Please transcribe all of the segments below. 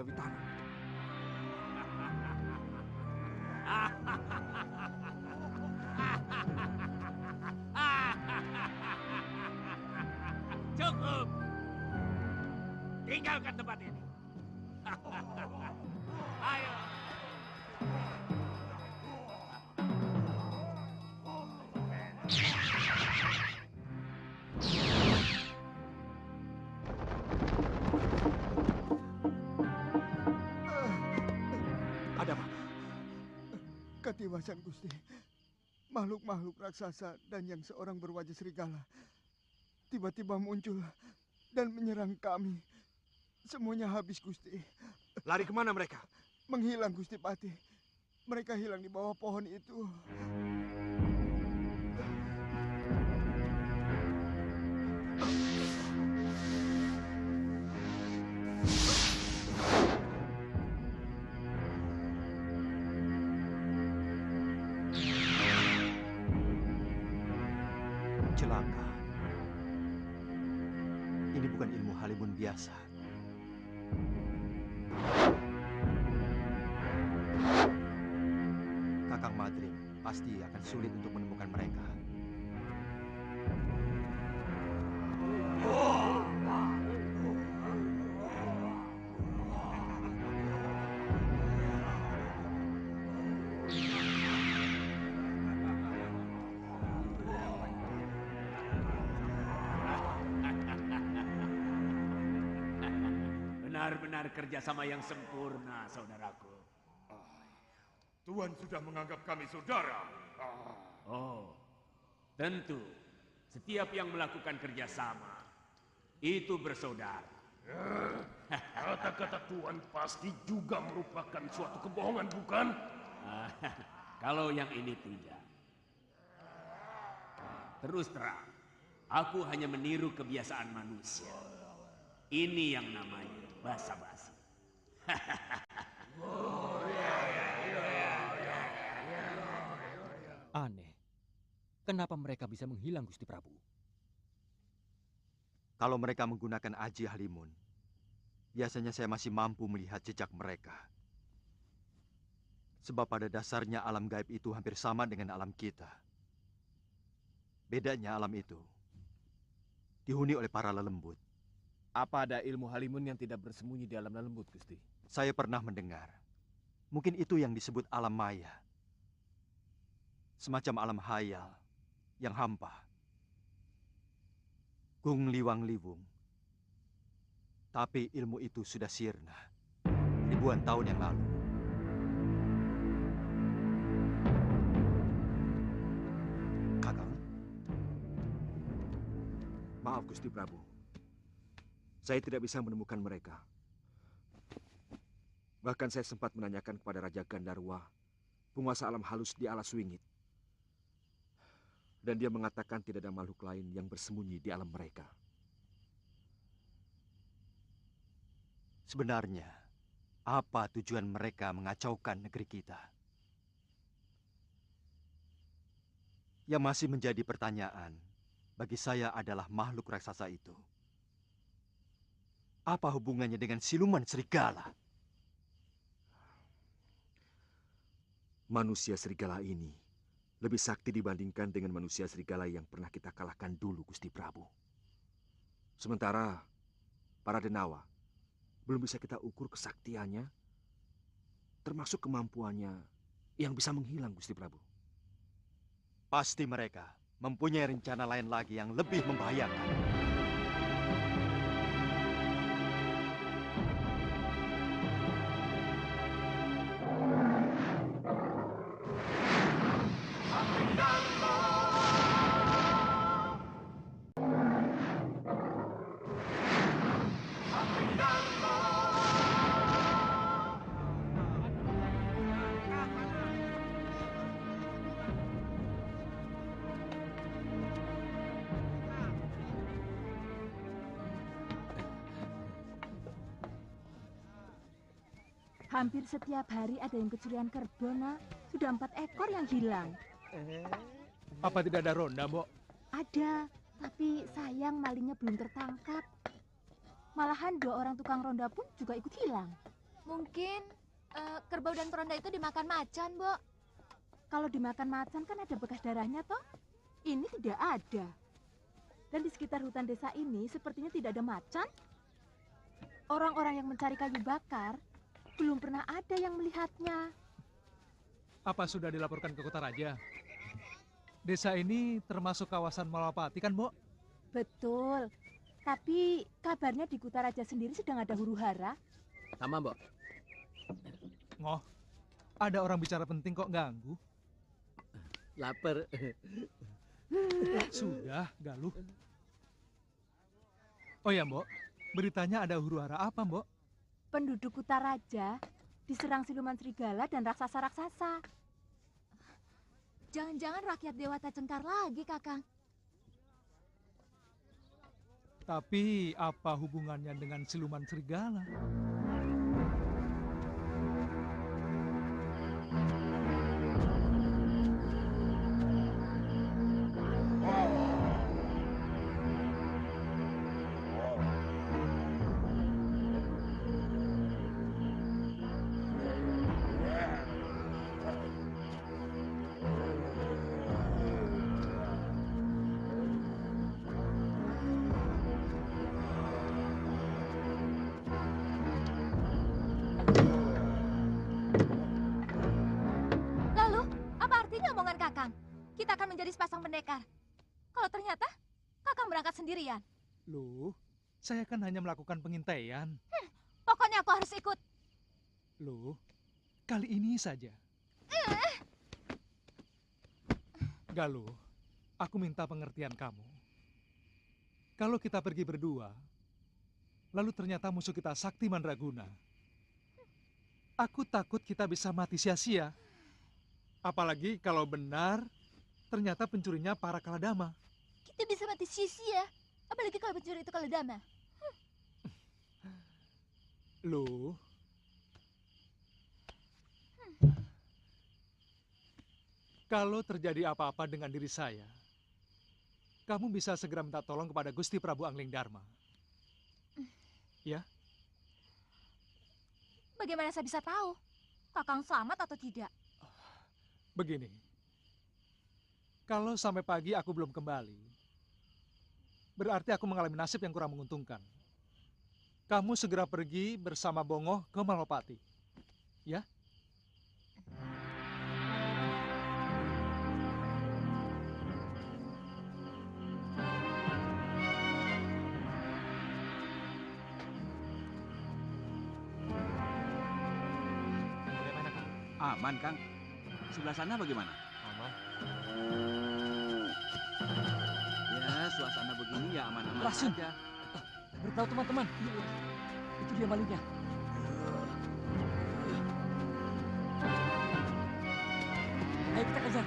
di tanah. Cukup. Tinggalkan tempat ini. Ayo. Ada apa? Katiwasan Gusti. Makhluk-makhluk raksasa dan yang seorang berwajah serigala tiba-tiba muncul dan menyerang kami. Semuanya habis, Gusti. Lari kemana mereka? Menghilang, Gusti Patih. Mereka hilang di bawah pohon itu. Celaka. Ini bukan ilmu Halimun biasa. Kakang Madrim pasti akan sulit untuk menemukan mereka. Benar-benar kerjasama yang sempurna, saudaraku. Tuan sudah menganggap kami saudara. Oh, tentu. Setiap yang melakukan kerjasama, itu bersaudara. Kata-kata Tuan pasti juga merupakan suatu kebohongan, bukan? Kalau yang ini tidak. Terus terang, aku hanya meniru kebiasaan manusia. Ini yang namanya basa-basi. Aneh. Kenapa mereka bisa menghilang, Gusti Prabu? Kalau mereka menggunakan Aji Halimun, biasanya saya masih mampu melihat jejak mereka. Sebab pada dasarnya alam gaib itu hampir sama dengan alam kita. Bedanya alam itu dihuni oleh para lelembut. Apa ada ilmu Halimun yang tidak bersembunyi di alam lembut, Gusti? Saya pernah mendengar. Mungkin itu yang disebut alam maya. Semacam alam hayal yang hampa. Gung Liwang Liwung. Tapi ilmu itu sudah sirna ribuan tahun yang lalu. Kakang. Maaf, Gusti Prabu. Saya tidak bisa menemukan mereka. Bahkan saya sempat menanyakan kepada Raja Gandarwa, penguasa alam halus di alas wingit. Dan dia mengatakan tidak ada makhluk lain yang bersembunyi di alam mereka. Sebenarnya, apa tujuan mereka mengacaukan negeri kita? Yang masih menjadi pertanyaan bagi saya adalah makhluk raksasa itu. Apa hubungannya dengan siluman serigala? Manusia serigala ini lebih sakti dibandingkan dengan manusia serigala yang pernah kita kalahkan dulu, Gusti Prabu. Sementara para denawa belum bisa kita ukur kesaktiannya, termasuk kemampuannya yang bisa menghilang, Gusti Prabu. Pasti mereka mempunyai rencana lain lagi yang lebih membahayakan. Hampir setiap hari ada yang kecurian kerbau, Nak. Sudah 4 ekor yang hilang. Apa tidak ada ronda, Mbok? Ada, tapi sayang malingnya belum tertangkap. Malahan 2 orang tukang ronda pun juga ikut hilang. Mungkin kerbau dan peronda itu dimakan macan, Bo. Kalau dimakan macan kan ada bekas darahnya toh. Ini tidak ada. Dan di sekitar hutan desa ini sepertinya tidak ada macan. Orang-orang yang mencari kayu bakar belum pernah ada yang melihatnya. Apa sudah dilaporkan ke Kota Raja? Desa ini termasuk kawasan Malapati kan, Mbok? Betul. Tapi kabarnya di Kota Raja sendiri sedang ada huru-hara. Sama, Mbok. Ngoh, ada orang bicara penting kok ganggu? Lapar. Sudah, Galuh. Oh ya, Mbok. Beritanya ada huru-hara apa, Mbok? Penduduk Kota Raja diserang siluman serigala dan raksasa-raksasa. Jangan-jangan rakyat Dewata Cengkar lagi, Kakang. Tapi apa hubungannya dengan siluman serigala? Lalu, apa artinya omongan Kakang? Kita akan menjadi sepasang pendekar. Kalau ternyata Kakang berangkat sendirian. Loh, saya kan hanya melakukan pengintaian. Pokoknya aku harus ikut. Loh, kali ini saja. Galuh, aku minta pengertian kamu. Kalau kita pergi berdua, lalu ternyata musuh kita Sakti Mandraguna. Aku takut kita bisa mati sia-sia. Apalagi kalau benar, ternyata pencurinya para Kaladama. Kita bisa mati sia-sia. Apalagi kalau pencuri itu Kaladama. Loh, kalau terjadi apa-apa dengan diri saya, kamu bisa segera minta tolong kepada Gusti Prabu Angling Dharma. Ya? Bagaimana saya bisa tahu Kakang selamat atau tidak? Begini, kalau sampai pagi aku belum kembali, berarti aku mengalami nasib yang kurang menguntungkan. Kamu segera pergi bersama Bongoh ke Malopati. Ya? Aman, Kang. Sebelah sana bagaimana? Aman. Ya, suasana begini ya aman-aman Rasul. aja. Beritahu teman-teman. Itu dia malingnya. Ayo kita kejar.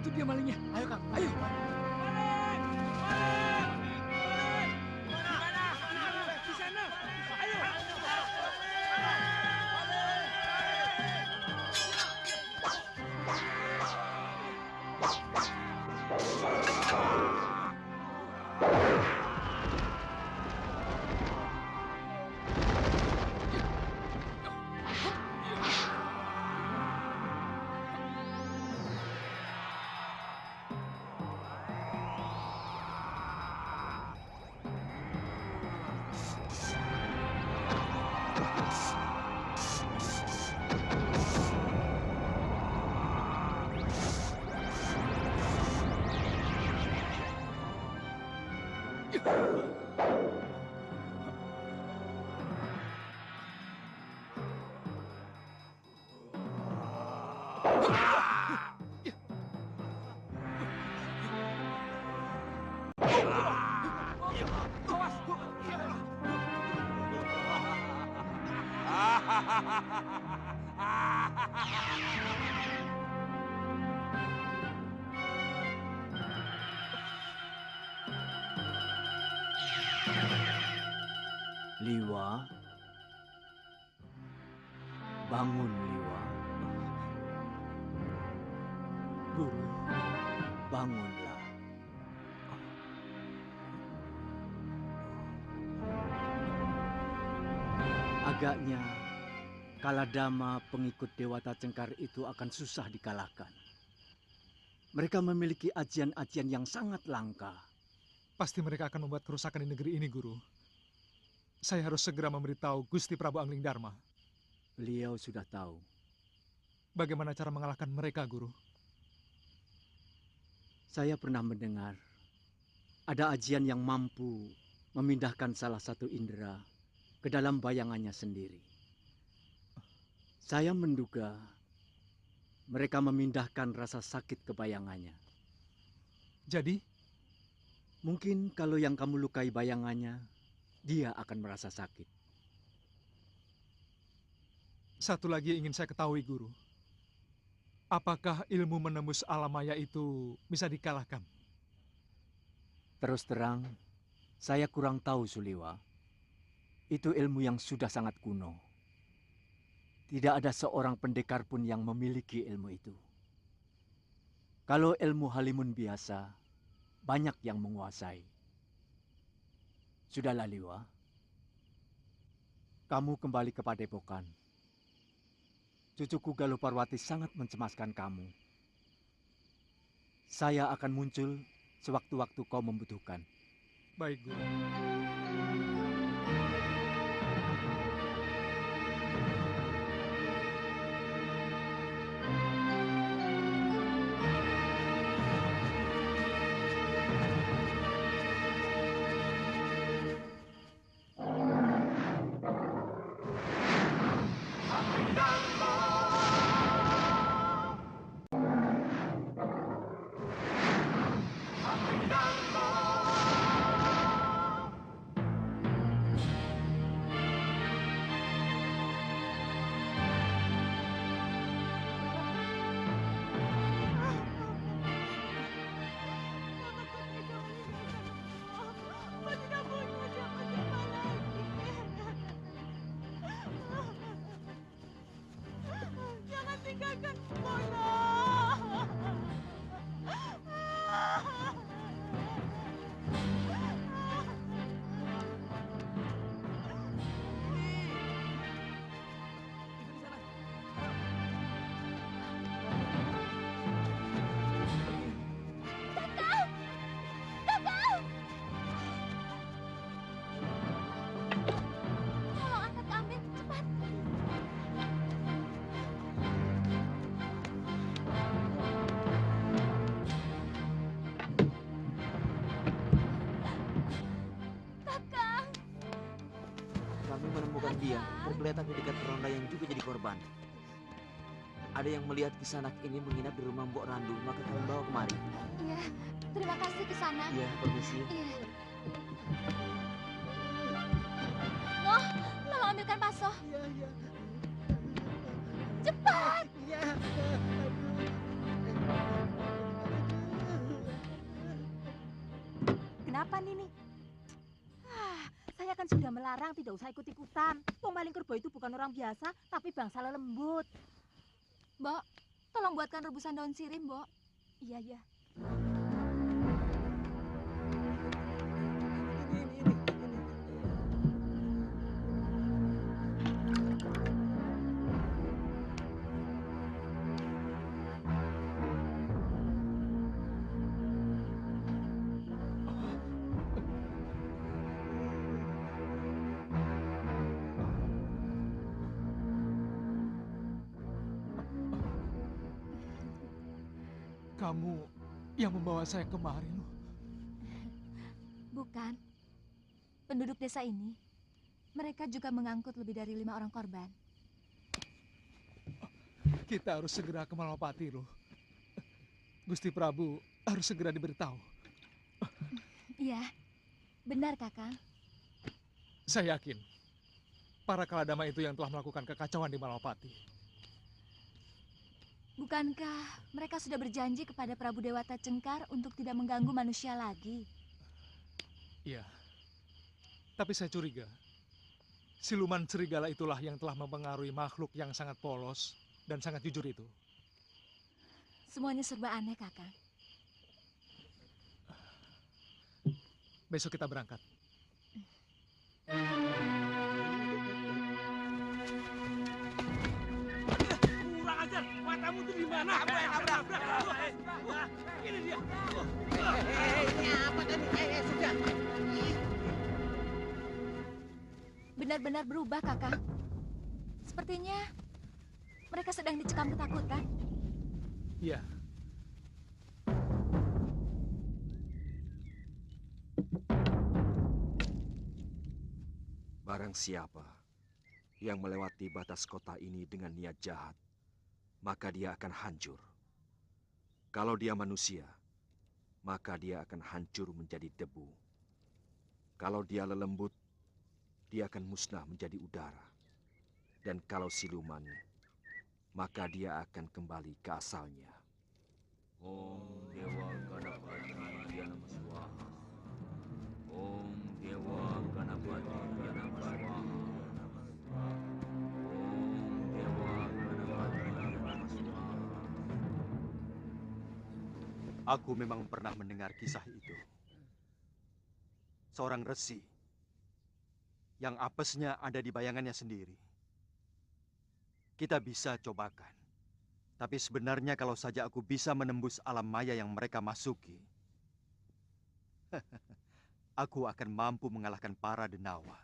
Itu dia malingnya. Ayo Kang, ayo. Liwa, bangun Liwa. Guru, Bangunlah. Agaknya Kaladama pengikut Dewata Cengkar itu akan susah dikalahkan. Mereka memiliki ajian-ajian yang sangat langka. Pasti mereka akan membuat kerusakan di negeri ini, Guru. Saya harus segera memberitahu Gusti Prabu Angling Darma. Beliau sudah tahu. Bagaimana cara mengalahkan mereka, Guru? Saya pernah mendengar ada ajian yang mampu memindahkan salah satu indera ke dalam bayangannya sendiri. Saya menduga mereka memindahkan rasa sakit ke bayangannya. Jadi? Mungkin kalau yang kamu lukai bayangannya, dia akan merasa sakit. Satu lagi yang ingin saya ketahui, Guru. Apakah ilmu menembus alam maya itu bisa dikalahkan? Terus terang, saya kurang tahu, Suliwa. Itu ilmu yang sudah sangat kuno. Tidak ada seorang pendekar pun yang memiliki ilmu itu. Kalau ilmu halimun biasa, banyak yang menguasai. Sudahlah, Liwa. Kamu kembali ke Padepokan. Cucuku Galuh Parwati sangat mencemaskan kamu. Saya akan muncul sewaktu-waktu kau membutuhkan. Baik, Guru. Dia tergeletak di dekat ronda yang juga jadi korban. Ada yang melihat Kisanak ini menginap di rumah Mbok Randu, maka kalian bawa kemari. Iya, terima kasih Kisanak. Iya, permisi. Iya. Noh, tolong ambilkan paso. Iya, iya. Cepat. Iya. Kenapa Nini? Saya kan sudah melarang tidak usah ikut-ikutan. Wong maling kerbau itu bukan orang biasa, tapi bangsa lembut. Mbok, tolong buatkan rebusan daun sirih, Mbok. Iya, iya. Kamu yang membawa saya kemari, loh. Bukan. Penduduk desa ini, mereka juga mengangkut lebih dari 5 orang korban. Kita harus segera ke Malapati, loh. Gusti Prabu harus segera diberitahu. Iya, benar Kakang. Saya yakin para Kaladama itu yang telah melakukan kekacauan di Malapati. Bukankah mereka sudah berjanji kepada Prabu Dewata Cengkar untuk tidak mengganggu manusia lagi? Iya. Tapi saya curiga, siluman serigala itulah yang telah mempengaruhi makhluk yang sangat polos dan sangat jujur itu. Semuanya serba aneh, Kakang. Besok kita berangkat. Matamu tuh di mana? Ini dia. Ini apa tadi? Sudah. Benar-benar berubah, Kakang. Sepertinya mereka sedang dicekam ketakutan. Iya. Barang siapa yang melewati batas kota ini dengan niat jahat, maka dia akan hancur. Kalau dia manusia, maka dia akan hancur menjadi debu. Kalau dia lelembut, dia akan musnah menjadi udara. Dan kalau siluman, maka dia akan kembali ke asalnya. Om Dewa Ganapati Yanama Swaha. Om Dewa Ganapati Yanama Swaha. Om Dewa Ganapati Yanama Swaha. Aku memang pernah mendengar kisah itu. Seorang resi yang apesnya ada di bayangannya sendiri. Kita bisa cobakan. Tapi sebenarnya kalau saja aku bisa menembus alam maya yang mereka masuki, aku akan mampu mengalahkan para denawa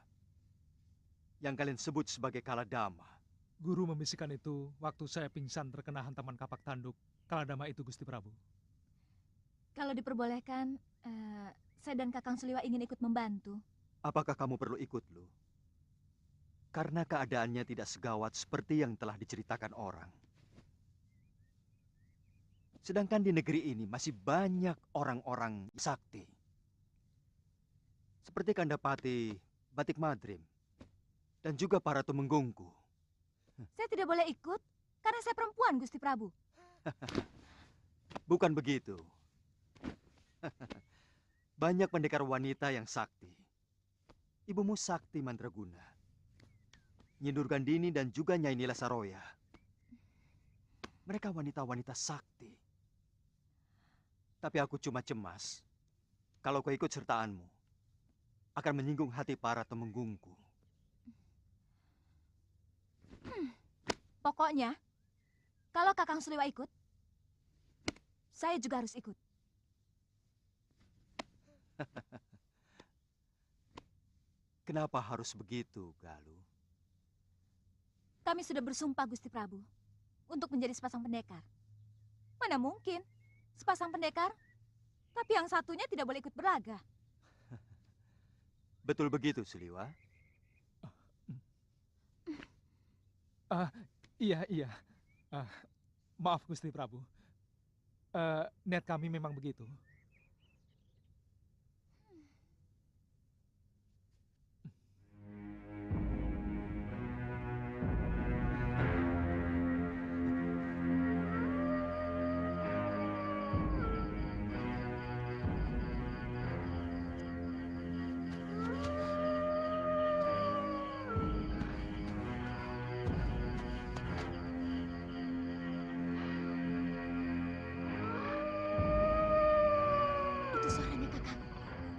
yang kalian sebut sebagai Kaladama. Guru membisikkan itu waktu saya pingsan terkena hantaman kapak tanduk Kaladama itu, Gusti Prabu. Kalau diperbolehkan, saya dan Kakang Suliwa ingin ikut membantu. Apakah kamu perlu ikut, Lu? Karena keadaannya tidak segawat seperti yang telah diceritakan orang. Sedangkan di negeri ini masih banyak orang-orang sakti. Seperti Kandapati Batik Madrim dan juga para Tumenggungku. Saya tidak boleh ikut karena saya perempuan, Gusti Prabu. Bukan begitu. Banyak pendekar wanita yang sakti. Ibumu Sakti Mandraguna, Nyi Durgandini dan juga Nyai Nila Saroya. Mereka wanita-wanita sakti. Tapi aku cuma cemas kalau kau ikut sertaanmu akan menyinggung hati para temenggungku. Pokoknya, kalau Kakang Suliwa ikut, saya juga harus ikut. Kenapa harus begitu, Galuh? Kami sudah bersumpah, Gusti Prabu, untuk menjadi sepasang pendekar. Mana mungkin sepasang pendekar, tapi yang satunya tidak boleh ikut berlaga. Betul begitu, Suliwa? Iya. Maaf, Gusti Prabu. Niat kami memang begitu. Itu suaranya Kakang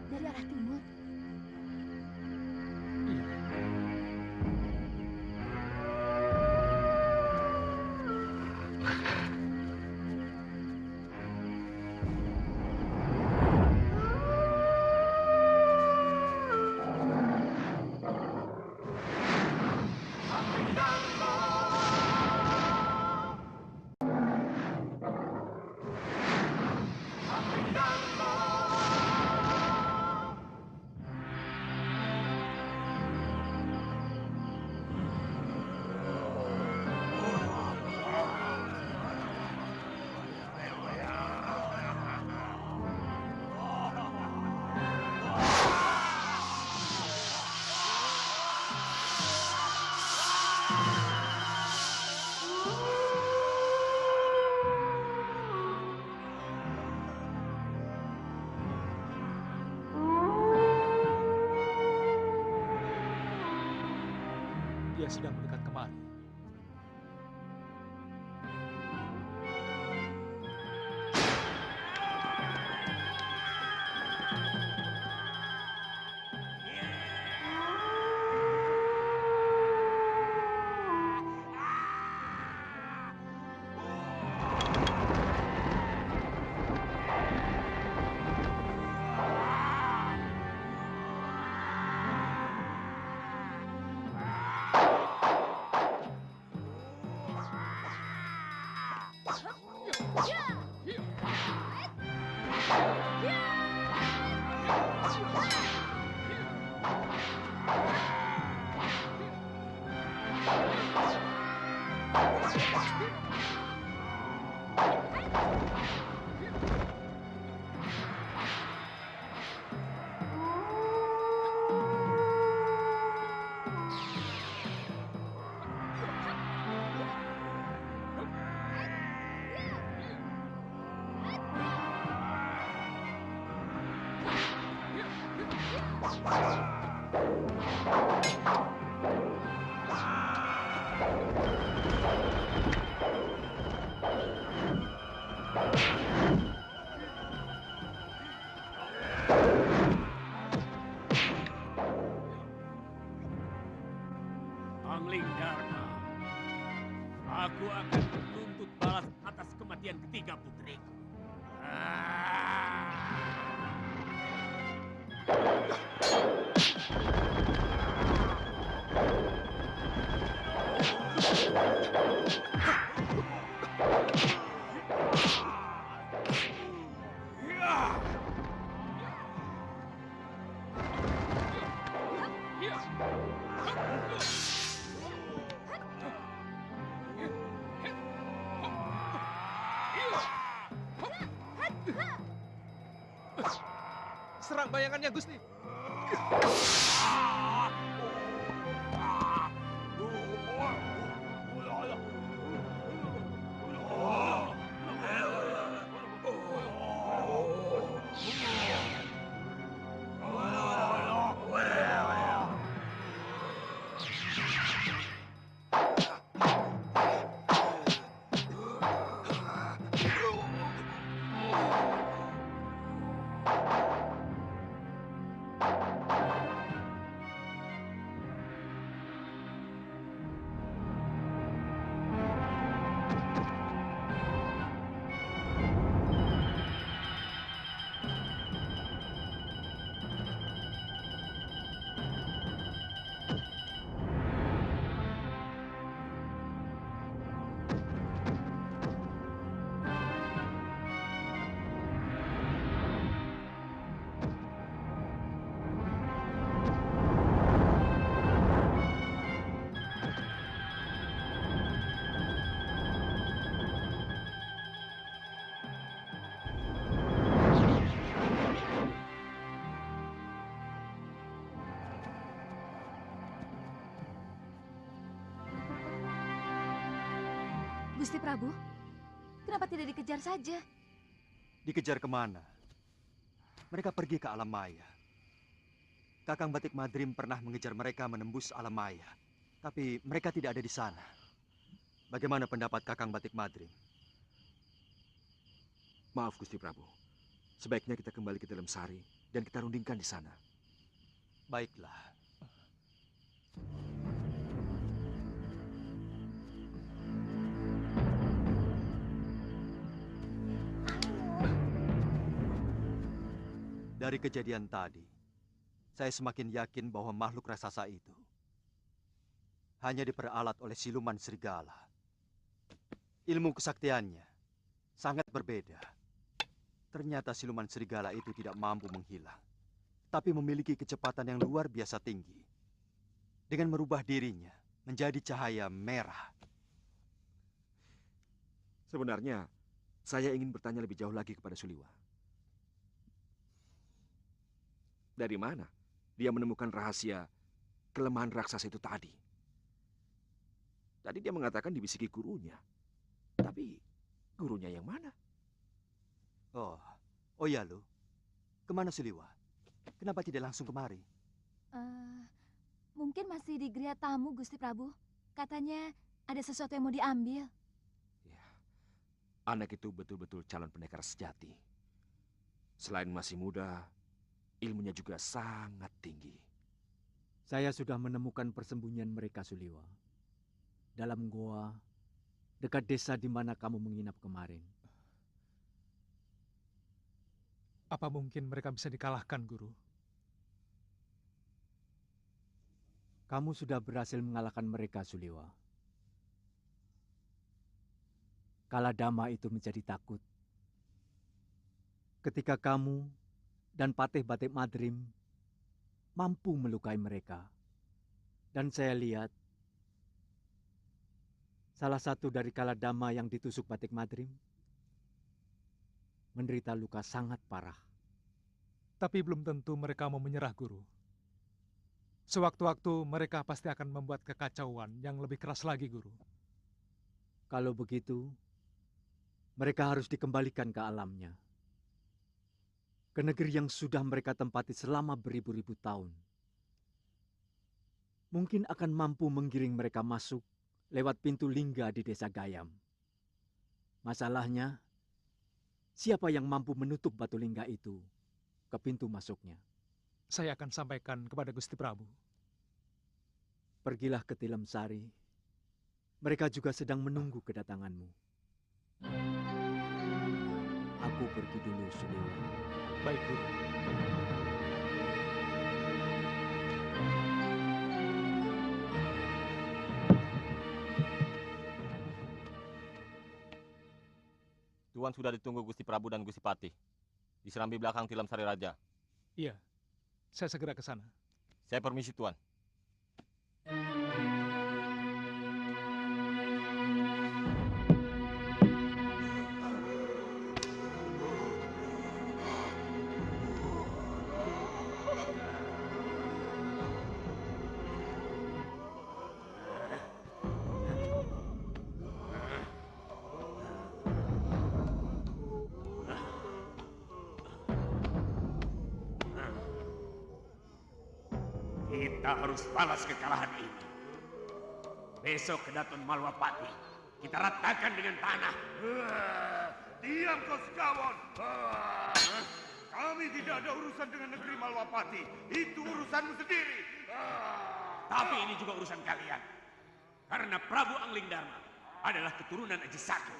dari arah timur. Dia sedang mendekat kemari. Angling Dharma, aku akan menuntut balas atas kematian ketiga putriku. Serang bayangannya, Gusti. Gusti Prabu, kenapa tidak dikejar saja? Dikejar kemana? Mereka pergi ke alam maya. Kakang Batik Madrim pernah mengejar mereka menembus alam maya. Tapi mereka tidak ada di sana. Bagaimana pendapat Kakang Batik Madrim? Maaf Gusti Prabu. Sebaiknya kita kembali ke dalam sari dan kita rundingkan di sana. Baiklah. Dari kejadian tadi, saya semakin yakin bahwa makhluk raksasa itu hanya diperalat oleh siluman serigala. Ilmu kesaktiannya sangat berbeda. Ternyata siluman serigala itu tidak mampu menghilang, tapi memiliki kecepatan yang luar biasa tinggi. Dengan merubah dirinya menjadi cahaya merah. Sebenarnya, saya ingin bertanya lebih jauh lagi kepada Suliwa. Dari mana dia menemukan rahasia kelemahan raksasa itu tadi? Tadi dia mengatakan dibisiki gurunya. Tapi gurunya yang mana? Oh ya lo. Kemana Suliwa? Kenapa tidak langsung kemari? Mungkin masih di geria tamu, Gusti Prabu. Katanya ada sesuatu yang mau diambil. Ya, anak itu betul-betul calon pendekar sejati. Selain masih muda, ilmunya juga sangat tinggi. Saya sudah menemukan persembunyian mereka, Suliwa. Dalam goa, dekat desa di mana kamu menginap kemarin. Apa mungkin mereka bisa dikalahkan, Guru? Kamu sudah berhasil mengalahkan mereka, Suliwa. Kaladama itu menjadi takut. Ketika kamu dan Patih Batik Madrim mampu melukai mereka. Dan saya lihat salah satu dari Kaladama yang ditusuk Batik Madrim menderita luka sangat parah. Tapi belum tentu mereka mau menyerah, Guru. Sewaktu-waktu mereka pasti akan membuat kekacauan yang lebih keras lagi, Guru. Kalau begitu, mereka harus dikembalikan ke alamnya. Ke negeri yang sudah mereka tempati selama beribu-ribu tahun. Mungkin akan mampu menggiring mereka masuk lewat pintu lingga di desa Gayam. Masalahnya, siapa yang mampu menutup batu lingga itu ke pintu masuknya? Saya akan sampaikan kepada Gusti Prabu. Pergilah ke Tilem Sari. Mereka juga sedang menunggu kedatanganmu. Aku pergi dulu, Sudewa. Baik, Guru. Tuan sudah ditunggu Gusti Prabu dan Gusti Patih. Di serambi belakang Tilem Sari Raja. Iya, saya segera ke sana. Saya permisi, Tuan. Kita harus balas kekalahan ini. Besok ke Daton Malwapati, kita ratakan dengan tanah. Diam kau sekawan. Kami tidak ada urusan dengan negeri Malwapati. Itu urusanmu sendiri. Tapi ini juga urusan kalian. Karena Prabu Angling Dharma adalah keturunan Aji Saka.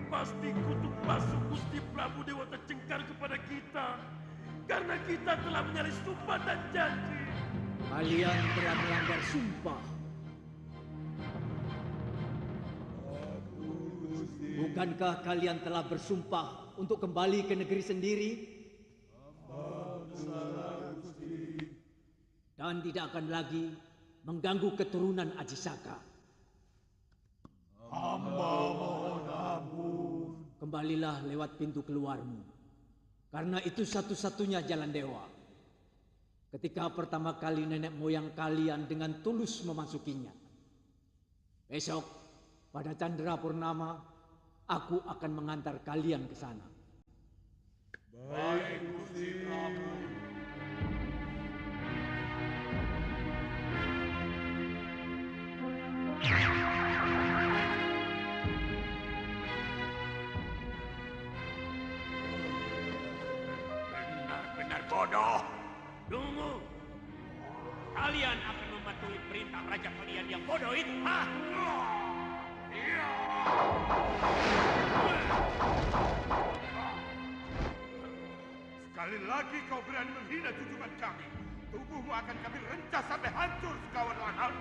Pasti kutuk basuh Gusti Prabu Dewata Cengkar kepada kita. Karena kita telah menyalahi sumpah dan janji. Kalian telah melanggar sumpah. Bukankah kalian telah bersumpah untuk kembali ke negeri sendiri? Dan tidak akan lagi mengganggu keturunan Aji Saka. Hamba mohon ampun. Kembalilah lewat pintu keluarmu. Karena itu satu-satunya jalan dewa. Ketika pertama kali nenek moyang kalian dengan tulus memasukinya. Besok, pada Candra Purnama, aku akan mengantar kalian ke sana. Baik, Gusti Prabu. Benar-benar bodoh. Tunggu. Kalian akan mematuhi perintah raja kalian yang bodoh itu, ha? Sekali lagi kau berani menghina junjungan kami. Tubuhmu akan kami rencah sampai hancur, sekawan Lanal.